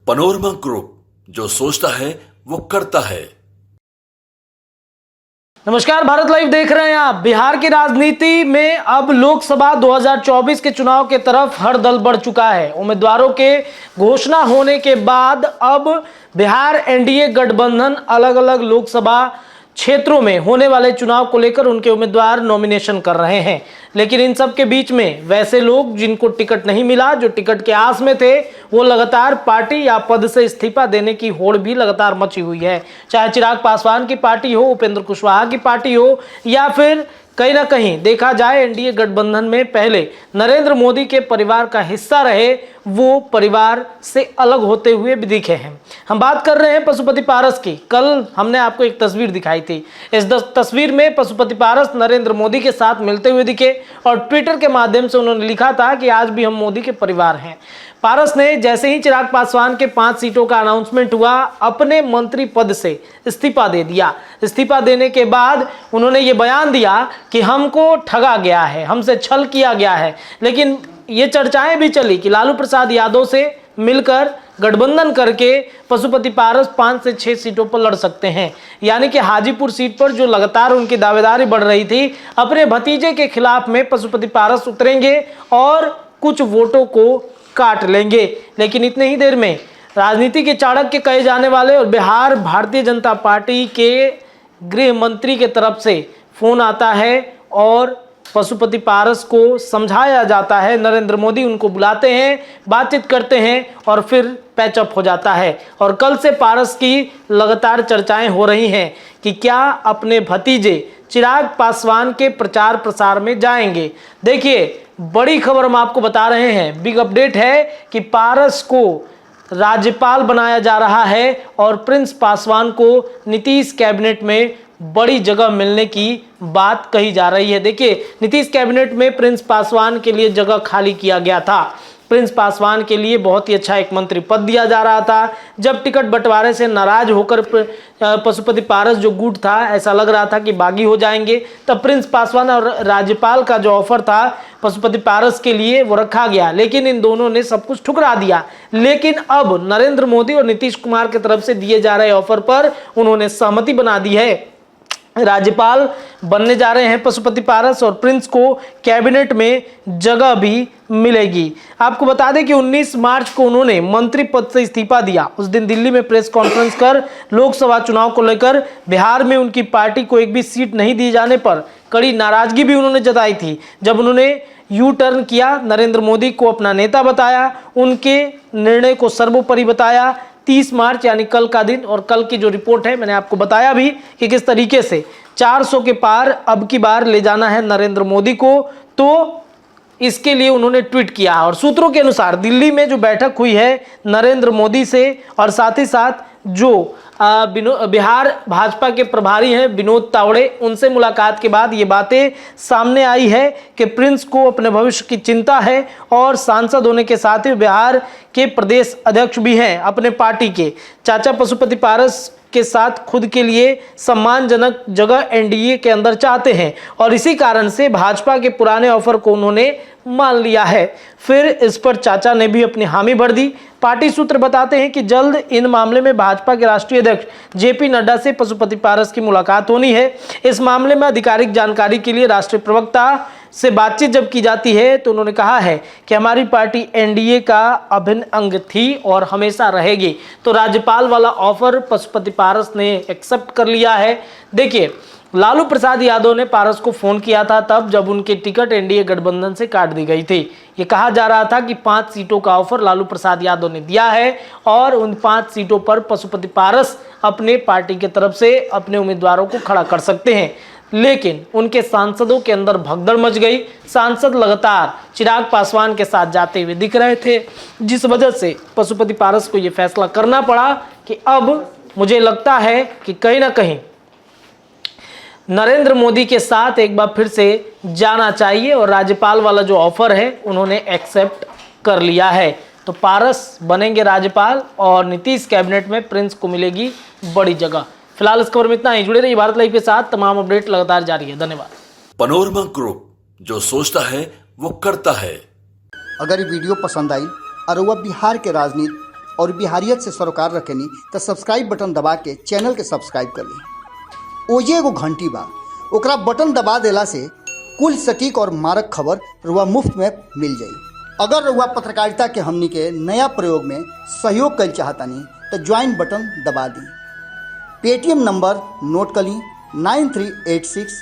Panorama group, जो सोचता है वो करता है। नमस्कार, भारत लाइव देख रहे हैं आप। बिहार की राजनीति में अब लोकसभा 2024 के चुनाव के तरफ हर दल बढ़ चुका है। उम्मीदवारों के घोषणा होने के बाद अब बिहार एनडीए गठबंधन अलग अलग लोकसभा क्षेत्रों में होने वाले चुनाव को लेकर उनके उम्मीदवार नॉमिनेशन कर रहे हैं। लेकिन इन सब के बीच में वैसे लोग जिनको टिकट नहीं मिला, जो टिकट के आस में थे, वो लगातार पार्टी या पद से इस्तीफा देने की होड़ भी लगातार मची हुई है। चाहे चिराग पासवान की पार्टी हो, उपेंद्र कुशवाहा की पार्टी हो, या फिर कहीं ना कहीं देखा जाए एनडीए गठबंधन में पहले नरेंद्र मोदी के परिवार का हिस्सा रहे, वो परिवार से अलग होते हुए भी दिखे हैं। हम बात कर रहे हैं पशुपति पारस की। कल हमने आपको एक तस्वीर दिखाई थी। इस तस्वीर में पशुपति पारस नरेंद्र मोदी के साथ मिलते हुए दिखे और ट्विटर के माध्यम से उन्होंने लिखा था कि आज भी हम मोदी के परिवार हैं। पारस ने जैसे ही चिराग पासवान के 5 सीटों का अनाउंसमेंट हुआ, अपने मंत्री पद से इस्तीफा दे दिया। इस्तीफा देने के बाद उन्होंने ये बयान दिया कि हमको ठगा गया है, हमसे छल किया गया है। लेकिन ये चर्चाएं भी चली कि लालू प्रसाद यादव से मिलकर गठबंधन करके पशुपति पारस 5 से 6 सीटों पर लड़ सकते हैं। यानी कि हाजीपुर सीट पर जो लगातार उनकी दावेदारी बढ़ रही थी, अपने भतीजे के खिलाफ में पशुपति पारस उतरेंगे और कुछ वोटों को काट लेंगे। लेकिन इतने ही देर में राजनीति के चाणक्य कहे जाने वाले और बिहार भारतीय जनता पार्टी के गृह मंत्री के तरफ से फोन आता है और पशुपति पारस को समझाया जाता है। नरेंद्र मोदी उनको बुलाते हैं, बातचीत करते हैं और फिर पैचअप हो जाता है। और कल से पारस की लगातार चर्चाएं हो रही हैं कि क्या अपने भतीजे चिराग पासवान के प्रचार प्रसार में जाएंगे। देखिए, बड़ी खबर हम आपको बता रहे हैं, बिग अपडेट है कि पारस को राज्यपाल बनाया जा रहा है और प्रिंस पासवान को नीतीश कैबिनेट में बड़ी जगह मिलने की बात कही जा रही है। देखिए, नीतीश कैबिनेट में प्रिंस पासवान के लिए जगह खाली किया गया था। प्रिंस पासवान के लिए बहुत ही अच्छा एक मंत्री पद दिया जा रहा था। जब टिकट बंटवारे से नाराज होकर पशुपति पारस जो गुट था, ऐसा लग रहा था कि बागी हो जाएंगे, तब प्रिंस पासवान और राज्यपाल का जो ऑफर था पशुपति पारस के लिए वो रखा गया। लेकिन इन दोनों ने सब कुछ ठुकरा दिया। लेकिन अब नरेंद्र मोदी और नीतीश कुमार की तरफ से दिए जा रहे ऑफर पर उन्होंने सहमति बना दी है। राज्यपाल बनने जा रहे हैं पशुपति पारस और प्रिंस को कैबिनेट में जगह भी मिलेगी। आपको बता दें कि 19 मार्च को उन्होंने मंत्री पद से इस्तीफा दिया। उस दिन दिल्ली में प्रेस कॉन्फ्रेंस कर लोकसभा चुनाव को लेकर बिहार में उनकी पार्टी को एक भी सीट नहीं दिए जाने पर कड़ी नाराजगी भी उन्होंने जताई थी। जब उन्होंने यू टर्न किया, नरेंद्र मोदी को अपना नेता बताया, उनके निर्णय को सर्वोपरि बताया। 30 मार्च यानी कल का दिन, और कल की जो रिपोर्ट है मैंने आपको बताया भी कि किस तरीके से 400 के पार अब की बार ले जाना है नरेंद्र मोदी को। तो इसके लिए उन्होंने ट्वीट किया और सूत्रों के अनुसार दिल्ली में जो बैठक हुई है नरेंद्र मोदी से और साथ ही साथ जो बिहार भाजपा के प्रभारी हैं विनोद तावड़े, उनसे मुलाकात के बाद ये बातें सामने आई है कि प्रिंस को अपने भविष्य की चिंता है और सांसद होने के साथ ही बिहार के प्रदेश अध्यक्ष भी हैं अपने पार्टी के। चाचा पशुपति पारस के साथ खुद के लिए सम्मानजनक जगह एनडीए के अंदर चाहते हैं और इसी कारण से भाजपा के पुराने ऑफर को उन्होंने मान लिया है। फिर इस पर चाचा ने भी अपनी हामी भर दी। पार्टी सूत्र बताते हैं कि जल्द इन मामले में भाजपा के राष्ट्रीय अध्यक्ष जेपी नड्डा से पशुपति पारस की मुलाकात होनी है। इस मामले में आधिकारिक जानकारी के लिए राष्ट्रीय प्रवक्ता से बातचीत जब की जाती है तो उन्होंने कहा है कि हमारी पार्टी एनडीए का अभिन्न अंग थी और हमेशा रहेगी। तो राज्यपाल वाला ऑफर पशुपति पारस ने एक्सेप्ट कर लिया है। देखिए, लालू प्रसाद यादव ने पारस को फोन किया था तब जब उनकी टिकट एनडीए गठबंधन से काट दी गई थी। ये कहा जा रहा था कि 5 सीटों का ऑफर लालू प्रसाद यादव ने दिया है और उन 5 सीटों पर पशुपति पारस अपने पार्टी की तरफ से अपने उम्मीदवारों को खड़ा कर सकते हैं। लेकिन उनके सांसदों के अंदर भगदड़ मच गई। सांसद लगातार चिराग पासवान के साथ जाते हुए दिख रहे थे, जिस वजह से पशुपति पारस को यह फैसला करना पड़ा कि अब मुझे लगता है कि कहीं ना कहीं नरेंद्र मोदी के साथ एक बार फिर से जाना चाहिए और राज्यपाल वाला जो ऑफर है उन्होंने एक्सेप्ट कर लिया है। तो पारस बनेंगे राज्यपाल और नीतीश कैबिनेट में प्रिंस को मिलेगी बड़ी जगह। फिलहाल इस खबर में इतना ही। जुड़े रहिए भारत लाइव के साथ, तमाम अपडेट लगातार जारी है। धन्यवाद। पनोरमा ग्रुप, जो सोचता है वो करता है। अगर ये वीडियो पसंद आई और वह बिहार के राजनीति और बिहारियत से सरोकार रखेनी तो सब्सक्राइब बटन दबा के चैनल के सब्सक्राइब कर ली। ओजे एगो घंटी बा, ओकरा बटन दबा देला से कुल सटीक और मारक खबर रुआ मुफ्त में मिल जाई। अगर रुआ पत्रकारिता के हमनी के नया प्रयोग में सहयोग कर चाहतानी तो ज्वाइन बटन दबा दी। पेटीएम नंबर नोट कर ली 9386